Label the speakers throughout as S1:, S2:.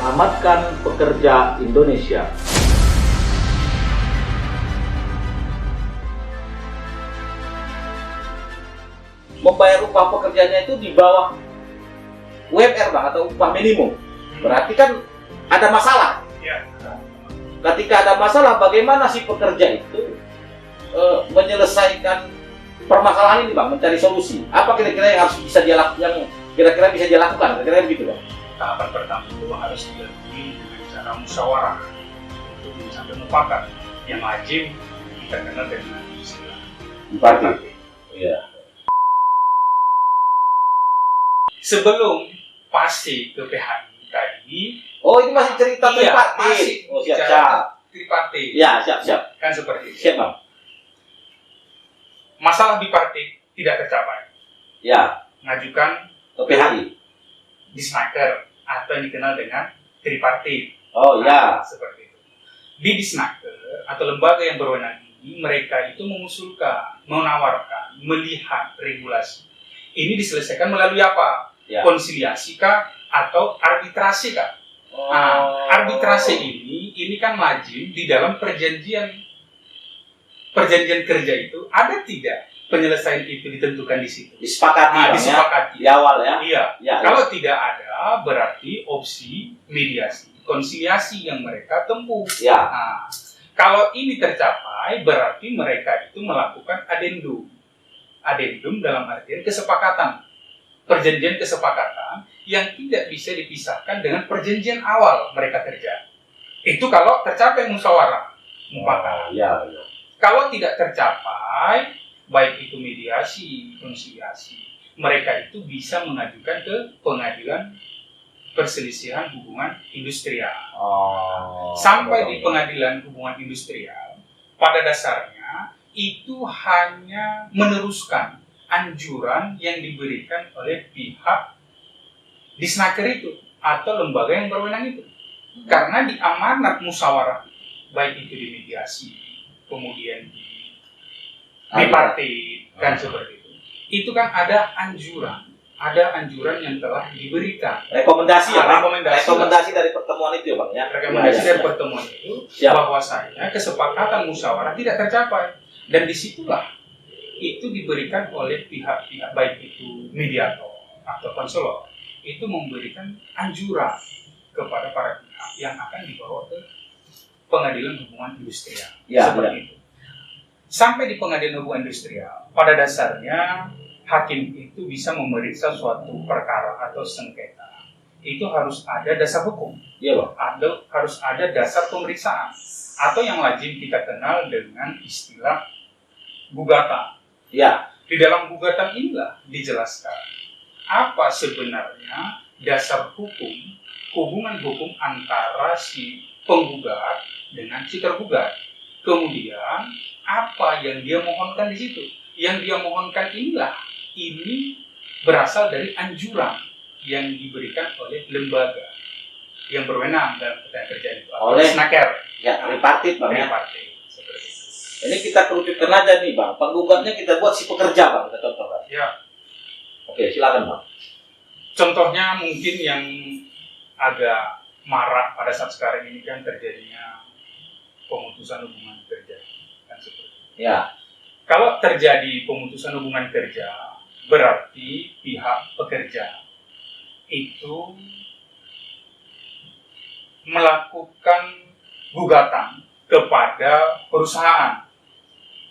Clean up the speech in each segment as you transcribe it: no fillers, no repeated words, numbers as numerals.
S1: Selamatkan pekerja Indonesia. Membayar upah pekerjanya itu di bawah UMR Bang, atau upah minimum. Berarti kan ada masalah.
S2: Ya.
S1: Ketika ada masalah, bagaimana si pekerja itu menyelesaikan permasalahan ini Bang, mencari solusi? Apa kira-kira yang harus bisa dia lakukan, kira-kira bisa dia lakukan? Kira-kira begitu Bang.
S2: Tahapan pertama itu harus dilalui dengan cara musyawarah untuk sampai mufakat yang wajib kita kenal dengan istilah
S1: Bipartit. Iya.
S2: Sebelum pasti ke PHI tadi,
S1: Oh, ini masih cerita
S2: iya,
S1: tripartit.
S2: masih
S1: Oh, siap.
S2: tripartit.
S1: Ya, siap.
S2: Kan seperti itu.
S1: Siap Bang.
S2: Masalah bipartit tidak tercapai.
S1: Ya,
S2: Ngajukan
S1: ke PHI.
S2: Disnaker atau yang dikenal dengan tripartit.
S1: Oh ya.
S2: Seperti itu. Di Disnaker atau lembaga yang berwenang ini, mereka itu mengusulkan, menawarkan, melihat regulasi. Ini diselesaikan melalui apa?
S1: Ya.
S2: Konsiliasi kah atau arbitrasi kah? Nah, arbitrasi ini kan lazim di dalam perjanjian kerja itu ada tidak penyelesaian itu ditentukan di situ?
S1: Disepakati, Bang,
S2: disepakati.
S1: Ya? Di awal ya.
S2: Iya.
S1: Ya,
S2: Kalau tidak ada, berarti opsi mediasi, konsiliasi yang mereka tempuh.
S1: Ya.
S2: Nah, kalau ini tercapai, berarti mereka itu melakukan adendum. Adendum dalam artian kesepakatan, perjanjian kesepakatan yang tidak bisa dipisahkan dengan perjanjian awal mereka kerja. Itu kalau tercapai musyawarah mufakat.
S1: Ya.
S2: Kalau tidak tercapai, baik itu mediasi, konsiliasi, mereka itu bisa mengajukan ke pengadilan perselisihan hubungan industrial. Sampai di pengadilan hubungan industrial, pada dasarnya itu hanya meneruskan anjuran yang diberikan oleh pihak Disnaker itu atau lembaga yang berwenang itu. Karena di amanat musyawarah, baik itu di mediasi, kemudian di bipartit, kan seperti itu. Itu kan ada anjuran yang telah diberikan.
S1: Rekomendasi ya, Bang?
S2: Rekomendasi
S1: dari pertemuan itu ya, Bang ya.
S2: Rekomendasi dari pertemuan itu bahwasanya kesepakatan musyawarah tidak tercapai, dan disitulah itu diberikan oleh pihak-pihak baik itu mediator atau konselor, itu memberikan anjuran kepada para pihak yang akan dibawa ke pengadilan hubungan industrial. Seperti itu. Sampai di pengadilan hubungan industrial, pada dasarnya hakim itu bisa memeriksa suatu perkara atau sengketa. Itu harus ada dasar hukum.
S1: Iya, Bang.
S2: Harus ada dasar pemeriksaan. Atau yang lazim kita kenal dengan istilah gugatan.
S1: Ya.
S2: Di dalam gugatan inilah dijelaskan apa sebenarnya dasar hukum, hubungan hukum antara si penggugat dengan si tergugat. Kemudian apa yang dia mohonkan di situ? Yang dia mohonkan ini berasal dari anjuran yang diberikan oleh lembaga yang berwenang dalam kerjaan itu.
S1: Oleh
S2: Disnaker.
S1: Ya, tripartit, Bang ya.
S2: Tripartit. Seperti itu.
S1: Ini kita kerucutkan aja nih, Bang. Penggugatnya kita buat si pekerja, Bang. Kita contohkan.
S2: Ya.
S1: Oke, silakan, Bang.
S2: Contohnya mungkin yang agak marak pada saat sekarang ini kan terjadinya pemutusan hubungan kerja, kan seperti itu.
S1: Ya.
S2: Kalau terjadi pemutusan hubungan kerja, berarti pihak pekerja itu melakukan gugatan kepada perusahaan.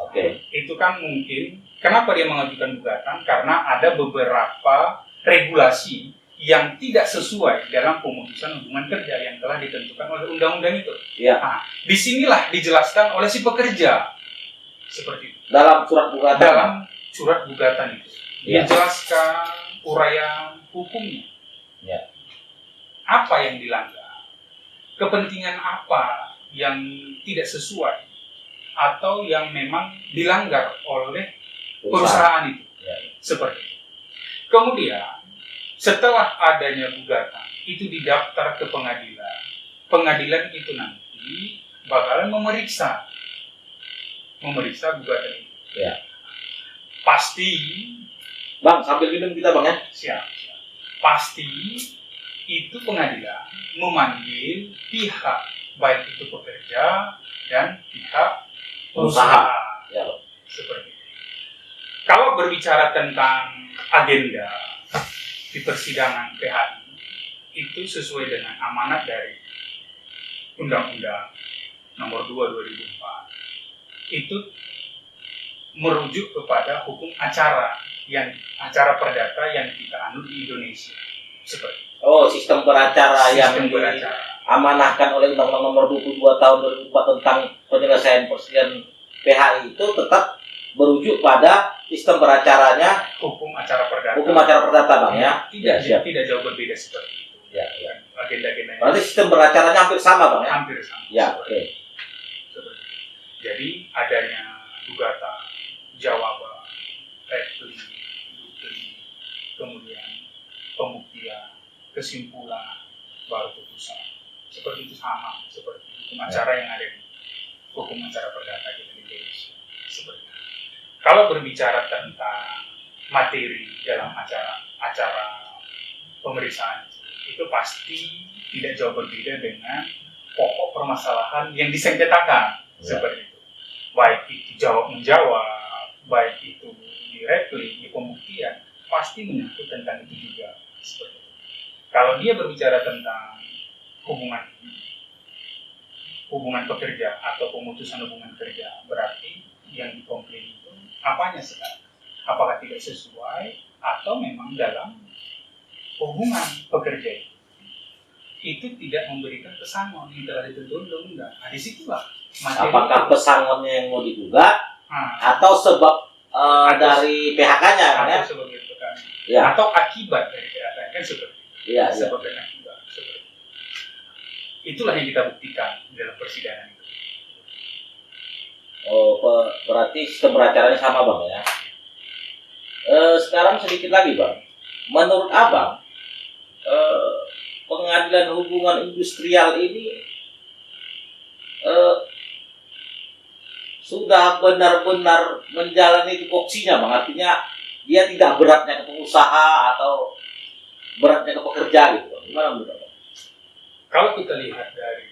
S1: Oke.
S2: Itu kan mungkin, kenapa dia mengajukan gugatan? Karena ada beberapa regulasi yang tidak sesuai dalam pemutusan hubungan kerja yang telah ditentukan oleh undang-undang itu.
S1: Ya.
S2: Nah, disinilah dijelaskan oleh si pekerja seperti itu.
S1: Dalam surat gugatan.
S2: Dalam surat gugatan itu
S1: Ya.
S2: dijelaskan uraian hukumnya.
S1: Ya.
S2: Apa yang dilanggar? Kepentingan apa yang tidak sesuai atau yang memang dilanggar oleh perusahaan itu.
S1: Ya.
S2: Seperti itu. Kemudian setelah adanya gugatan itu didaftar ke pengadilan. Pengadilan itu nanti bakalan memeriksa gugatan itu.
S1: Ya.
S2: Pasti,
S1: Bang, sambil minum kita, Bang ya.
S2: siap. Pasti itu pengadilan memanggil pihak baik itu pekerja dan pihak perusahaan.
S1: Ya.
S2: Seperti itu. Kalau berbicara tentang agenda di persidangan PHI, itu sesuai dengan amanat dari Undang-Undang Nomor 2 2004, itu merujuk kepada hukum acara perdata yang kita anut di Indonesia. Seperti itu.
S1: Oh, sistem beracara yang
S2: Sistem beracara.
S1: diamanahkan oleh Undang-Undang Nomor 22 Tahun 2004 tentang penyelesaian perselisihan PHI itu tetap merujuk pada sistem beracaranya
S2: Hukum acara perdata.
S1: hukum acara perdata, Bang, ya.
S2: Tidak jauh berbeda seperti itu.
S1: Ya.
S2: Agenda-agendanya
S1: Berarti sistem beracaranya hampir sama, Bang, ya.
S2: hampir sama.
S1: Ya,
S2: Seperti
S1: oke.
S2: itu. Jadi adanya gugatan, jawaban, repli, dupli, kemudian pembuktian, kesimpulan, baru putusan. Seperti itu sama seperti hukum acara yang ada di hukum acara perdata kita di Indonesia. Seperti itu. Kalau berbicara tentang materi dalam acara pemeriksaan itu pasti tidak jauh berbeda dengan pokok permasalahan yang disengketakan. Seperti itu. Baik itu jawab menjawab, baik itu di repli, di pembuktian, pasti menyangkut tentang itu juga. Seperti itu. Kalau dia berbicara tentang hubungan pekerja atau pemutusan hubungan kerja, berarti yang dikomplain itu apanya sekarang? Apakah tidak sesuai atau memang dalam hubungan pekerja itu tidak memberikan pesangon yang telah ditentukan undang-undang. Nah, disitulah materi.
S1: Apakah pesangonnya yang mau digugat atau sebab dari PHK-nya, kan, ya?
S2: Atau sebab dari PHK-nya.
S1: Ya.
S2: Atau akibat dari PHK-nya, kan seperti itu.
S1: Iya.
S2: Sebab dan akibat seperti itu. Itulah yang kita buktikan dalam persidangan itu.
S1: Oh, berarti sistem beracaranya sama, Bang, ya. Sekarang sedikit lagi, Bang. Menurut Abang, pengadilan hubungan industrial ini sudah benar-benar menjalani tupoksinya, Bang. Artinya dia tidak beratnya ke pengusaha atau beratnya ke pekerja gitu, Bang. Gimana menurut Abang?
S2: Kalau kita lihat dari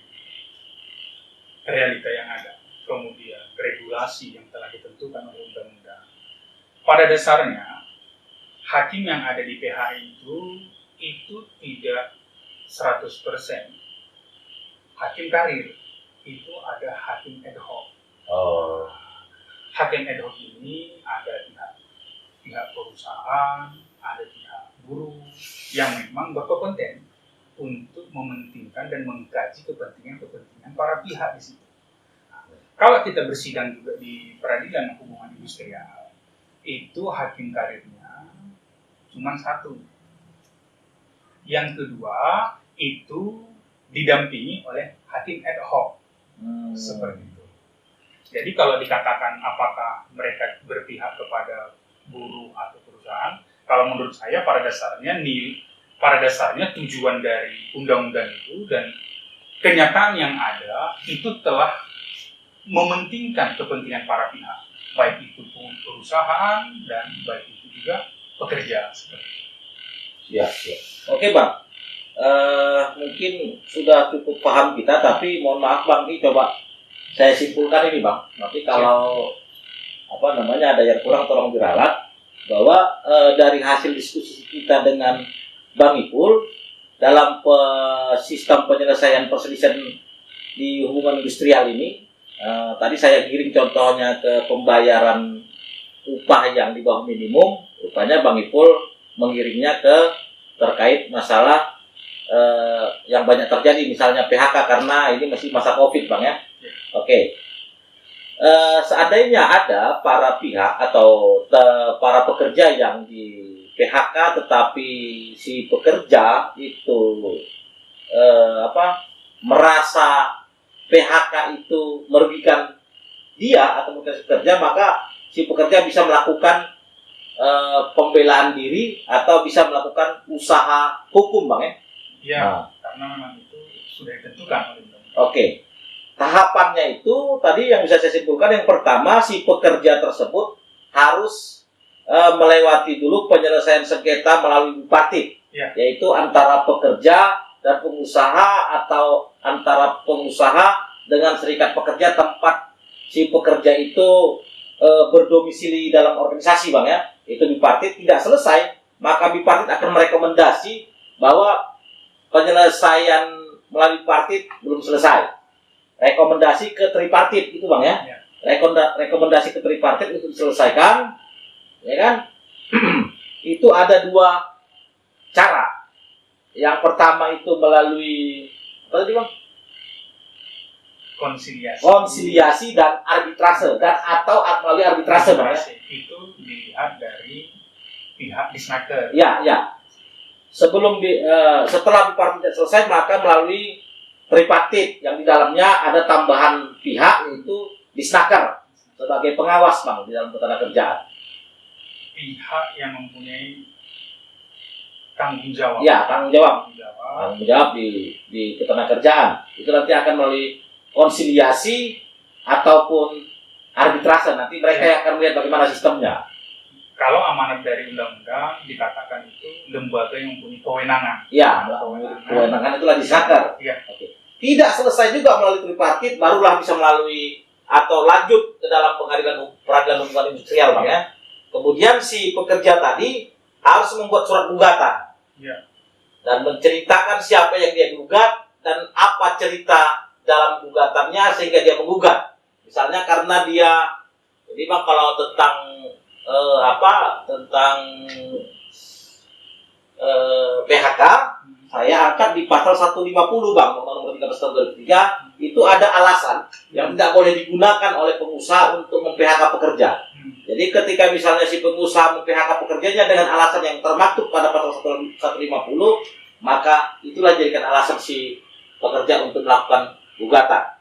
S2: realita yang ada, kemudian regulasi yang telah ditentukan oleh undang-undang, pada dasarnya hakim yang ada di PHI itu tidak 100% hakim karir, itu ada hakim ad hoc.
S1: Oh.
S2: Hakim ad hoc ini ada pihak perusahaan, ada pihak buruh yang memang berkompeten untuk mementingkan dan mengkaji kepentingan para pihak di situ. Kalau kita bersidang juga di peradilan hubungan industrial, itu hakim karirnya cuma satu. Yang kedua, itu didampingi oleh hakim ad hoc. Seperti itu. Jadi kalau dikatakan apakah mereka berpihak kepada buruh atau perusahaan, kalau menurut saya pada dasarnya tujuan dari undang-undang itu dan kenyataan yang ada itu telah mementingkan kepentingan para pihak, baik itu perusahaan dan baik itu juga pekerja. Seperti itu.
S1: Ya. Oke, Bang. Mungkin sudah cukup paham kita, tapi mohon maaf, Bang, ini coba saya simpulkan ini, Bang. Nanti kalau ada yang kurang tolong diralat, bahwa dari hasil diskusi kita dengan Bang Ipul dalam sistem penyelesaian perselisihan di hubungan industrial ini, tadi saya kirim contohnya ke pembayaran upah yang di bawah minimum, rupanya Bang Ipul mengirimnya ke terkait masalah yang banyak terjadi, misalnya PHK karena ini masih masa COVID, Bang, ya. Oke. Seandainya ada para pihak atau para pekerja yang di PHK tetapi si pekerja itu merasa PHK itu merugikan dia atau mungkin si pekerja, maka si pekerja bisa melakukan pembelaan diri atau bisa melakukan usaha hukum, Bang, ya?
S2: Ya, karena memang itu sudah ditentukan oleh undang-undang.
S1: Oke. Tahapannya itu tadi yang bisa saya simpulkan, yang pertama si pekerja tersebut harus melewati dulu penyelesaian sengketa melalui bupati.
S2: Ya.
S1: yaitu antara pekerja dan pengusaha atau antara pengusaha dengan serikat pekerja tempat si pekerja itu berdomisili dalam organisasi bang ya, itu bipartit tidak selesai, maka bipartit akan merekomendasi bahwa penyelesaian melalui bipartit belum selesai, rekomendasi ke tripartit itu bang ya,
S2: Ya.
S1: Rekomendasi ke tripartit untuk diselesaikan, ya kan? Itu ada dua cara. Yang pertama itu melalui apa tadi bang? Konsiliasi dan arbitrase dan atau melalui arbitrase bang ya.
S2: Itu dilihat dari pihak Disnaker.
S1: Ya. Setelah bipartit selesai maka melalui tripartit yang di dalamnya ada tambahan pihak yaitu Disnaker sebagai pengawas bang di dalam ketenagakerjaan.
S2: Pihak yang mempunyai tanggung jawab.
S1: Ya, tanggung jawab di ketenagakerjaan. Itu nanti akan melalui konsiliasi ataupun arbitrase. Nanti mereka yang akan melihat bagaimana sistemnya.
S2: Kalau amanat dari undang-undang dikatakan itu lembaga yang mempunyai kewenangan.
S1: Ya, kewenangan itulah Disnaker.
S2: Iya.
S1: Oke. Tidak selesai juga melalui tripartit, barulah bisa melalui atau lanjut ke dalam peradilan hubungan industrial bang ya. Kemudian si pekerja tadi harus membuat surat gugatan.
S2: Ya.
S1: Dan menceritakan siapa yang dia gugat dan apa cerita dalam gugatannya sehingga dia menggugat. Misalnya karena dia, jadi bang kalau tentang PHK, saya angkat di pasal 150 bang, nomor 13 tahun 2003, itu ada alasan yang tidak boleh digunakan oleh pengusaha untuk mem-PHK pekerja. Jadi ketika misalnya si pengusaha mem-PHK pekerjanya dengan alasan yang termaktub pada pasal 150, maka itulah jadikan alasan si pekerja untuk melakukan gugatan.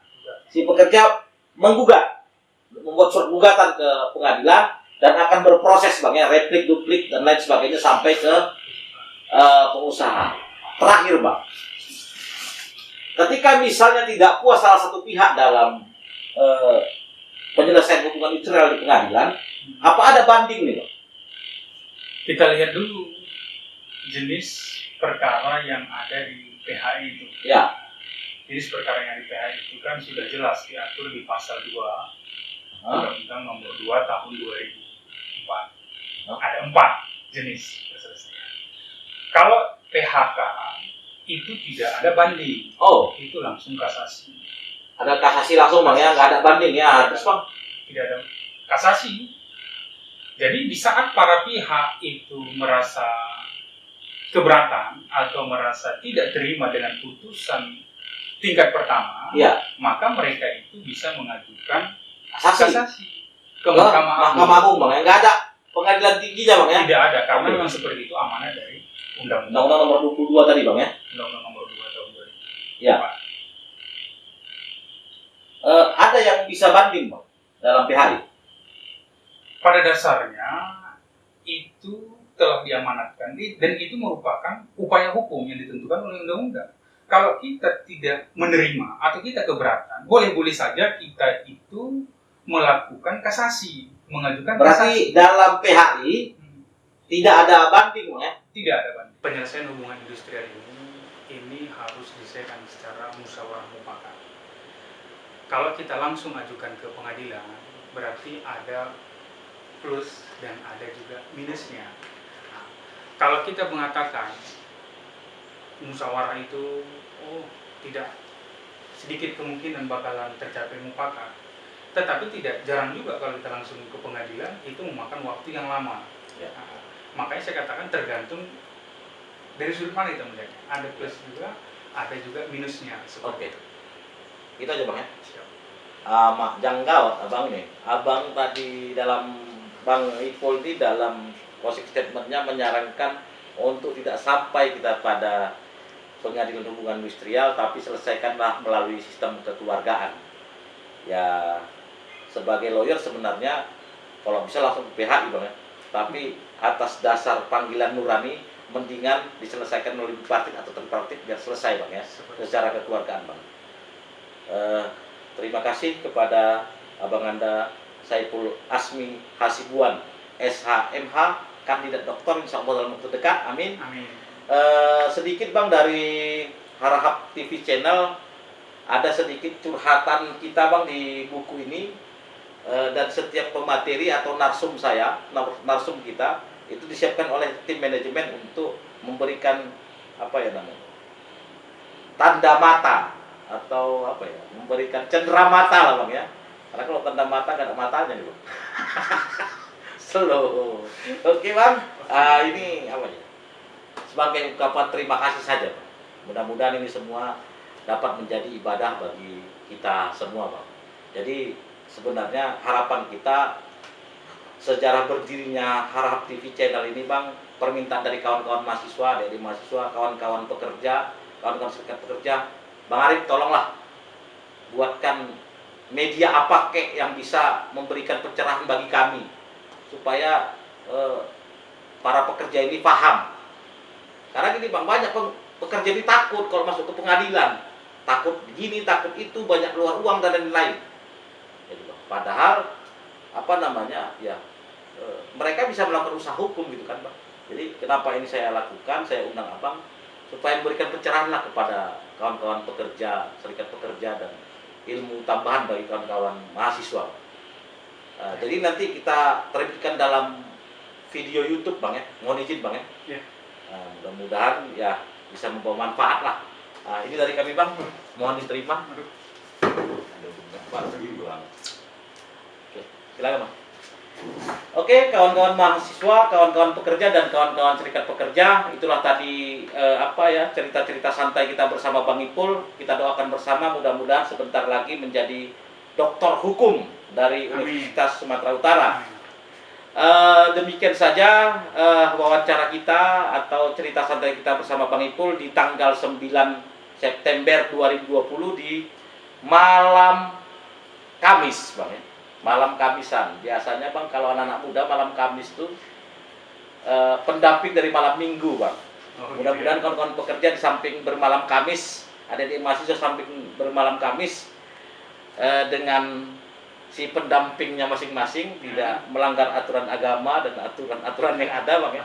S1: Si pekerja menggugat, membuat surat gugatan ke pengadilan dan akan berproses bang ya, replik, duplik dan lain sebagainya sampai ke pengusaha. Terakhir bang, ketika misalnya tidak puas salah satu pihak dalam penyelesaian hubungan industrial di pengadilan, apa ada banding nih bang?
S2: Kita lihat dulu jenis perkara yang ada di PHI itu.
S1: Ya.
S2: Jenis perkara yang ada di PHI itu kan sudah jelas diatur di pasal 2 Undang-Undang nomor 2 tahun 2004. Ada 4 jenis perselesaian. Kalau PHK itu tidak ada banding.
S1: Oh,
S2: itu langsung kasasi.
S1: Ada kasasi langsung bang ya, nggak ada banding ya. Terus bang?
S2: Tidak ada kasasi. Jadi di saat para pihak itu merasa keberatan atau merasa tidak terima dengan putusan tingkat pertama,
S1: ya,
S2: maka mereka itu bisa mengajukan
S1: kasasi
S2: ke Mahkamah
S1: Agung bang ya, nggak ada pengadilan tingginya bang ya?
S2: Tidak ada, karena memang seperti itu amanah dari Undang-Undang
S1: nomor 22 tadi bang ya?
S2: Undang-Undang nomor 2 tahun 2004.
S1: Ya. Ada yang bisa banding bang dalam PHI?
S2: Pada dasarnya itu telah diamanatkan dan itu merupakan upaya hukum yang ditentukan oleh undang-undang. Kalau kita tidak menerima atau kita keberatan, boleh-boleh saja kita itu melakukan kasasi, mengajukan
S1: berarti kasasi. Dalam PHI tidak ada banding bang ya?
S2: Tidak ada banding. Penyelesaian hubungan industrial ini harus diselesaikan secara musyawarah mufakat. Kalau kita langsung ajukan ke pengadilan, berarti ada plus dan ada juga minusnya. Nah, kalau kita mengatakan musyawarah itu tidak sedikit kemungkinan bakalan tercapai mufakat, tetapi tidak jarang juga kalau kita langsung ke pengadilan itu memakan waktu yang lama. Ya. Nah, makanya saya katakan tergantung dari sudut mana kita melihatnya. Ada plus juga, ada juga minusnya.
S1: Oke. Itu aja bang ya.
S2: Siap.
S1: Janggal abang nih. Abang tadi dalam Bang Ipul di dalam closing statementnya menyarankan untuk tidak sampai kita pada pengadilan hubungan industrial, tapi selesaikanlah melalui sistem kekeluargaan. Ya, sebagai lawyer sebenarnya kalau bisa langsung ke PHI bang ya. Tapi atas dasar panggilan nurani, mendingan diselesaikan melalui bipartit atau tripartit biar selesai bang ya, secara kekeluargaan bang. Terima kasih kepada abang Anda Saiful Asmi Hasibuan, SHMH, kandidat doktor, insya Allah dalam waktu dekat, amin.
S2: Amin.
S1: Sedikit Bang dari Harahap TV channel, ada sedikit curhatan kita Bang di buku ini. Dan setiap pemateri atau narsum narsum kita itu disiapkan oleh tim manajemen untuk memberikan apa ya namanya, tanda mata atau apa ya, memberikan cendera mata lah Bang ya. Karena kalau tanda mata nggak ada matanya nih Bang. Slow. Oke Bang, ini apa ya, sebagai ungkapan terima kasih saja Bang. Mudah-mudahan ini semua dapat menjadi ibadah bagi kita semua Bang. Jadi sebenarnya harapan kita sejarah berdirinya Harahap TV channel ini Bang, permintaan dari kawan-kawan mahasiswa, dari mahasiswa, kawan-kawan pekerja, kawan-kawan serikat pekerja, Bang Arif tolonglah buatkan media apa kek yang bisa memberikan pencerahan bagi kami supaya para pekerja ini paham. Karena gini Bang, banyak pekerja ini takut kalau masuk ke pengadilan, takut gini, takut itu, banyak keluar uang dan lain-lain. Padahal apa namanya ya, mereka bisa melakukan usaha hukum gitu kan Bang. Jadi kenapa ini saya lakukan, saya undang Abang supaya memberikan pencerahan lah kepada kawan-kawan pekerja, serikat pekerja, dan ilmu tambahan bagi kawan-kawan mahasiswa. Jadi nanti kita terbitkan dalam video YouTube Bang ya, mohon izin Bang ya. Mudah-mudahan ya bisa membawa manfaat lah. Ini dari kami Bang, mohon diterima. Silakan Bang. Oke, kawan-kawan mahasiswa, kawan-kawan pekerja, dan kawan-kawan serikat pekerja, itulah tadi cerita-cerita santai kita bersama Bang Ipul. Kita doakan bersama mudah-mudahan sebentar lagi menjadi doktor hukum dari Universitas Sumatera Utara. Demikian saja wawancara kita atau cerita santai kita bersama Bang Ipul di tanggal 9 September 2020 di malam Kamis Bang ya. Malam Kamisan. Biasanya Bang kalau anak-anak muda malam Kamis itu pendamping dari malam Minggu Bang. Mudah-mudahan kawan-kawan pekerja di samping bermalam Kamis, ada di mahasiswa samping bermalam Kamis dengan si pendampingnya masing-masing tidak melanggar aturan agama dan aturan-aturan yang ada Bang ya.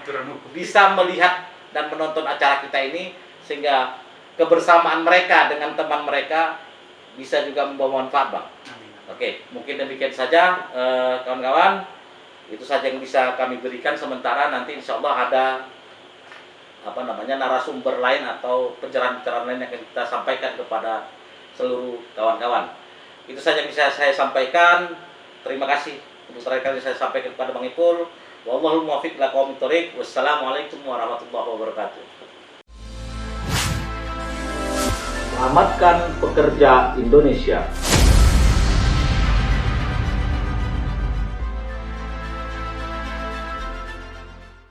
S1: Bisa melihat dan menonton acara kita ini sehingga kebersamaan mereka dengan teman mereka bisa juga membawa manfaat Bang. Oke, mungkin demikian saja kawan-kawan. Itu saja yang bisa kami berikan sementara. Nanti insya Allah ada narasumber lain atau pencerahan-pencerahan lain yang akan kita sampaikan kepada seluruh kawan-kawan. Itu saja yang bisa saya sampaikan. Terima kasih untuk terakhir kali saya sampaikan kepada Bang Ipul. Wallahul muwaffiq ila aqwamit thoriq. Wassalamualaikum warahmatullahi wabarakatuh. Selamatkan pekerja Indonesia.